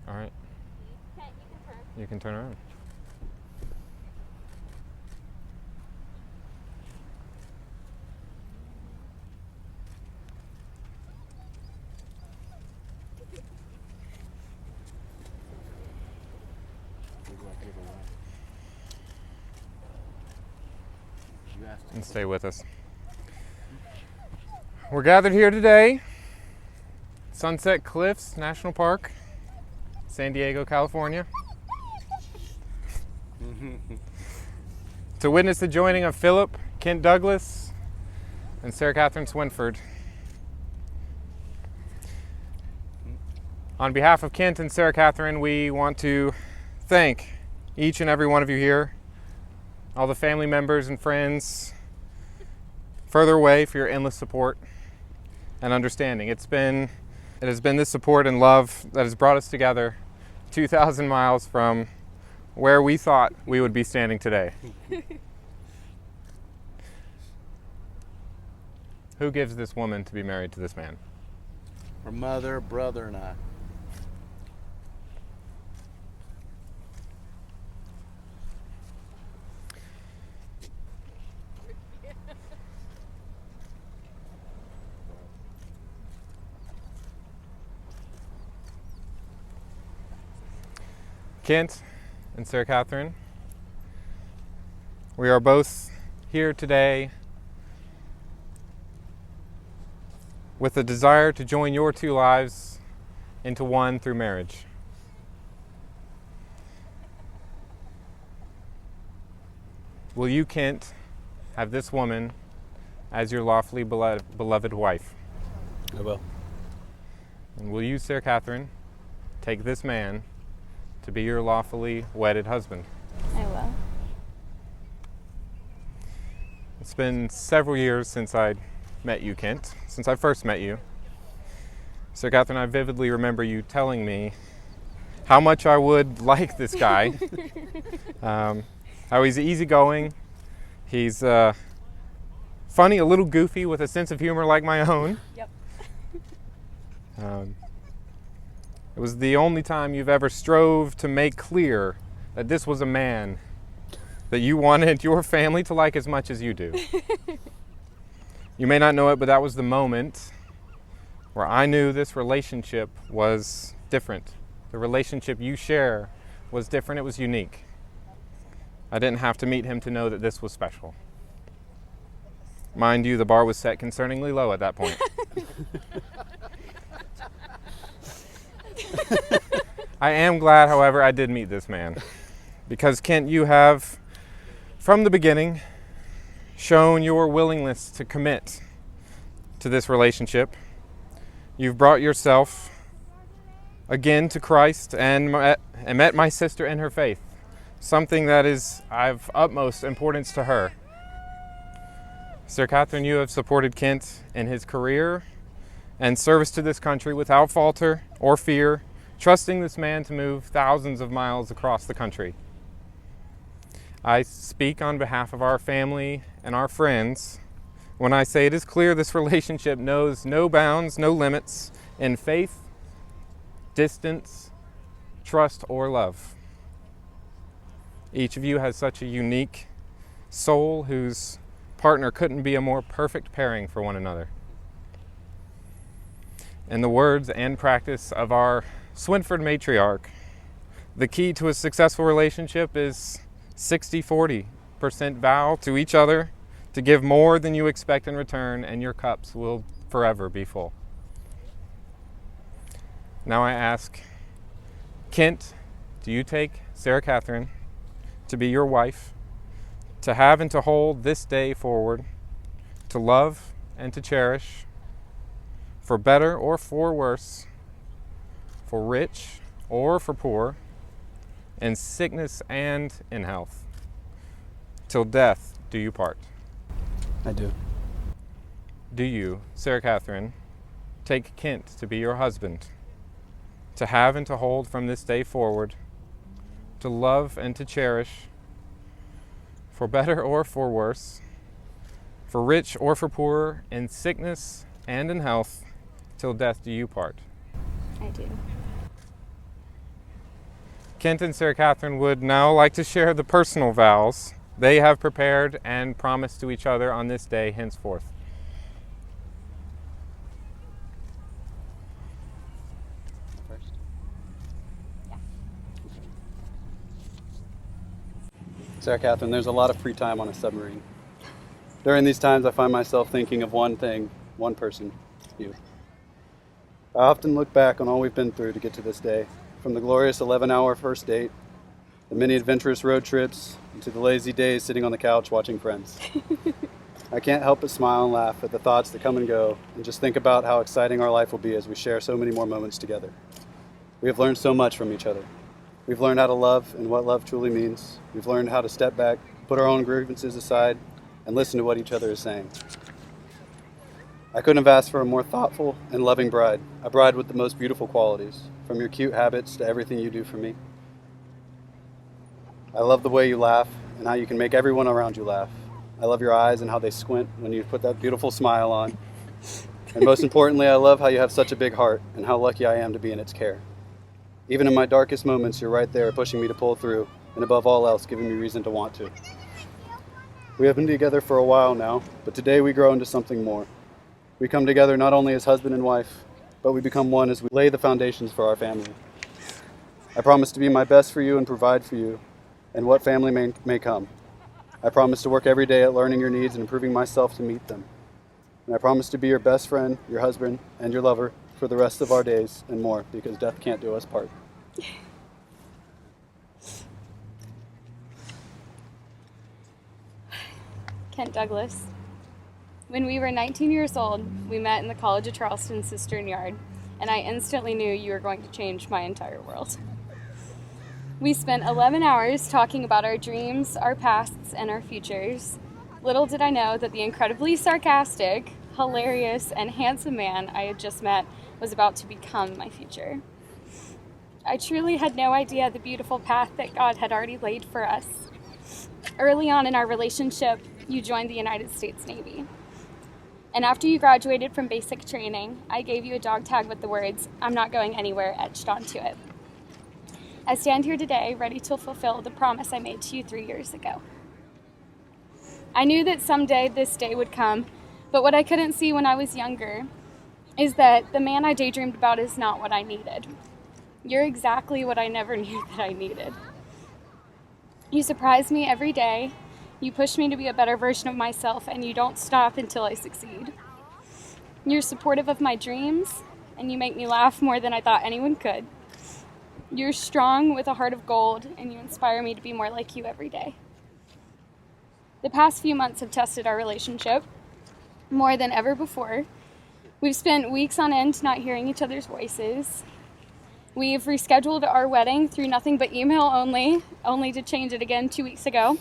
All right. Okay, you can turn. You can turn around. And stay with us. We're gathered here today, Sunset Cliffs National Park, San Diego, California, to witness the joining of Philip Kent Douglas and Sarah Catherine Swinford. On behalf of Kent and Sarah Catherine, we want to thank each and every one of you here, all the family members and friends further away, for your endless support and understanding. It has been this support and love that has brought us together 2,000 miles from where we thought we would be standing today. Who gives this woman to be married to this man? Her mother, brother, and I. Kent and Sarah Catherine, we are both here today with a desire to join your two lives into one through marriage. Will you, Kent, have this woman as your lawfully beloved wife? I will. And will you, Sarah Catherine, take this man to be your lawfully wedded husband? I will. It's been several years since I met you, Kent, since I first met you. Sarah Catherine, I vividly remember you telling me how much I would like this guy. How he's easygoing, he's funny, a little goofy, with a sense of humor like my own. Yep. It was the only time you've ever strove to make clear that this was a man that you wanted your family to like as much as you do. You may not know it, but that was the moment where I knew this relationship was different. The relationship you share was different, it was unique. I didn't have to meet him to know that this was special. Mind you, the bar was set concerningly low at that point. I am glad, however, I did meet this man, because Kent, you have, from the beginning, shown your willingness to commit to this relationship. You've brought yourself again to Christ and met my sister in her faith, something that is of utmost importance to her. Sir Catherine, you have supported Kent in his career and service to this country without falter or fear, trusting this man to move thousands of miles across the country. I speak on behalf of our family and our friends when I say it is clear this relationship knows no bounds, no limits in faith, distance, trust, or love. Each of you has such a unique soul whose partner couldn't be a more perfect pairing for one another. In the words and practice of our Swinford matriarch, the key to a successful relationship is 60-40% vow to each other to give more than you expect in return, and your cups will forever be full. Now I ask, Kent, do you take Sarah Catherine to be your wife, to have and to hold this day forward, to love and to cherish, for better or for worse, for rich or for poor, in sickness and in health, till death do you part? I do. Do you, Sarah Catherine, take Kent to be your husband, to have and to hold from this day forward, to love and to cherish, for better or for worse, for rich or for poor, in sickness and in health, till death do you part? I do. Kent and Sarah Catherine would now like to share the personal vows they have prepared and promised to each other on this day henceforth. First. Sarah Catherine, there's a lot of free time on a submarine. During these times, I find myself thinking of one thing, one person, you. I often look back on all we've been through to get to this day, from the glorious 11-hour first date, the many adventurous road trips, and to the lazy days sitting on the couch watching Friends. I can't help but smile and laugh at the thoughts that come and go, and just think about how exciting our life will be as we share so many more moments together. We have learned so much from each other. We've learned how to love and what love truly means. We've learned how to step back, put our own grievances aside, and listen to what each other is saying. I couldn't have asked for a more thoughtful and loving bride, a bride with the most beautiful qualities, from your cute habits to everything you do for me. I love the way you laugh and how you can make everyone around you laugh. I love your eyes and how they squint when you put that beautiful smile on. And most importantly, I love how you have such a big heart and how lucky I am to be in its care. Even in my darkest moments, you're right there pushing me to pull through, and above all else, giving me reason to want to. We have been together for a while now, but today we grow into something more. We come together not only as husband and wife, but we become one as we lay the foundations for our family. I promise to be my best for you and provide for you, and what family may come. I promise to work every day at learning your needs and improving myself to meet them. And I promise to be your best friend, your husband, and your lover for the rest of our days and more, because death can't do us part. Kent Douglas. When we were 19 years old, we met in the College of Charleston cistern yard, and I instantly knew you were going to change my entire world. We spent 11 hours talking about our dreams, our pasts, and our futures. Little did I know that the incredibly sarcastic, hilarious, and handsome man I had just met was about to become my future. I truly had no idea the beautiful path that God had already laid for us. Early on in our relationship, you joined the United States Navy. And after you graduated from basic training, I gave you a dog tag with the words, "I'm not going anywhere," etched onto it. I stand here today ready to fulfill the promise I made to you 3 years ago. I knew that someday this day would come, but what I couldn't see when I was younger is that the man I daydreamed about is not what I needed. You're exactly what I never knew that I needed. You surprise me every day. You push me to be a better version of myself, and you don't stop until I succeed. You're supportive of my dreams, and you make me laugh more than I thought anyone could. You're strong with a heart of gold, and you inspire me to be more like you every day. The past few months have tested our relationship more than ever before. We've spent weeks on end not hearing each other's voices. We've rescheduled our wedding through nothing but email only to change it again 2 weeks ago.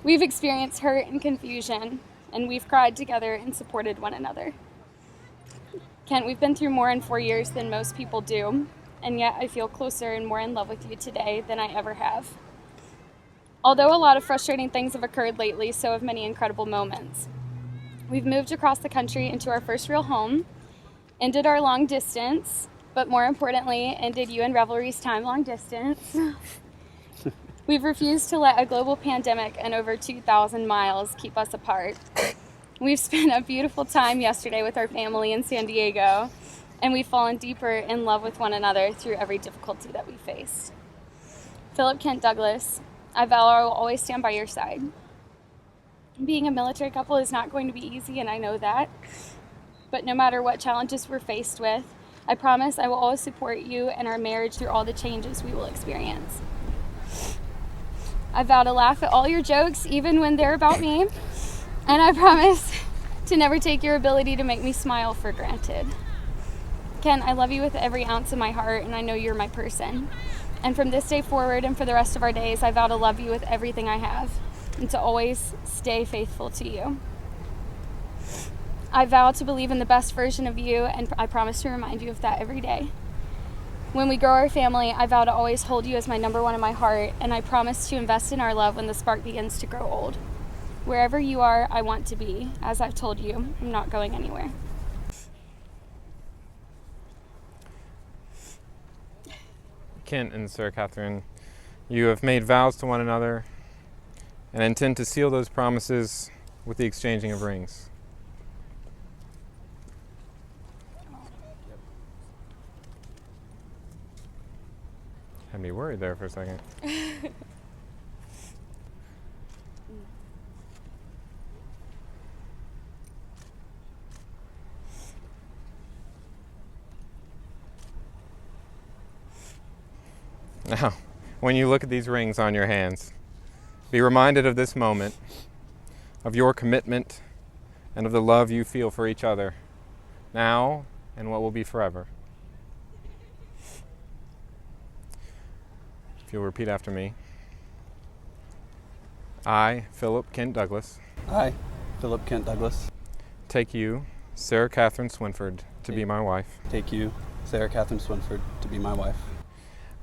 We've experienced hurt and confusion, and we've cried together and supported one another. Kent, we've been through more in 4 years than most people do, and yet I feel closer and more in love with you today than I ever have. Although a lot of frustrating things have occurred lately, so have many incredible moments. We've moved across the country into our first real home, ended our long distance, but more importantly, ended you and Revelry's time long distance. We've refused to let a global pandemic and over 2,000 miles keep us apart. We've spent a beautiful time yesterday with our family in San Diego, and we've fallen deeper in love with one another through every difficulty that we faced. Philip Kent Douglas, I vow I will always stand by your side. Being a military couple is not going to be easy, and I know that. But no matter what challenges we're faced with, I promise I will always support you and our marriage through all the changes we will experience. I vow to laugh at all your jokes, even when they're about me, and I promise to never take your ability to make me smile for granted. Ken, I love you with every ounce of my heart, and I know you're my person. And from this day forward and for the rest of our days, I vow to love you with everything I have and to always stay faithful to you. I vow to believe in the best version of you, and I promise to remind you of that every day. When we grow our family, I vow to always hold you as my number one in my heart, and I promise to invest in our love when the spark begins to grow old. Wherever you are, I want to be. As I've told you, I'm not going anywhere. Kent and Sarah Catherine, you have made vows to one another and intend to seal those promises with the exchanging of rings. Had me worried there for a second. Now, when you look at these rings on your hands, be reminded of this moment, of your commitment, and of the love you feel for each other, now and what will be forever. If you'll repeat after me. I, Philip Kent Douglas, I, Philip Kent Douglas, take you, Sarah Catherine Swinford, to be my wife. take you, Sarah Catherine Swinford, to be my wife.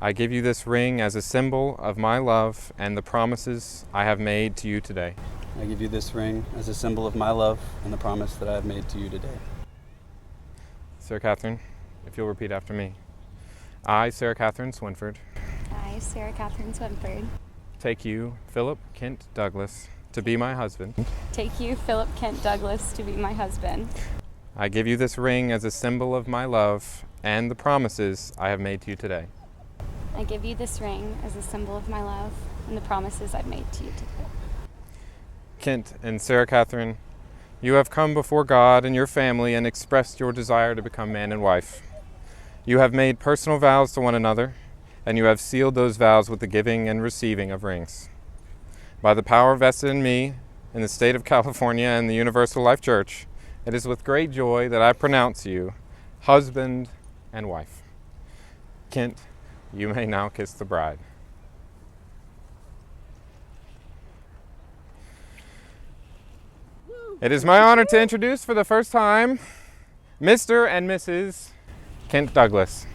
I give you this ring as a symbol of my love and the promises I have made to you today. I give you this ring as a symbol of my love and the promise that I have made to you today. Sarah Catherine, if you'll repeat after me. I, Sarah Catherine Swinford, I, Sarah Catherine Swinford, take you, Philip Kent Douglas, to be my husband. take you, Philip Kent Douglas, to be my husband. I give you this ring as a symbol of my love and the promises I have made to you today. I give you this ring as a symbol of my love and the promises I've made to you today. Kent and Sarah Catherine, you have come before God and your family and expressed your desire to become man and wife. You have made personal vows to one another, and you have sealed those vows with the giving and receiving of rings. By the power vested in me, in the state of California and the Universal Life Church, it is with great joy that I pronounce you husband and wife. Kent, you may now kiss the bride. It is my honor to introduce for the first time Mr. and Mrs. Kent Douglas.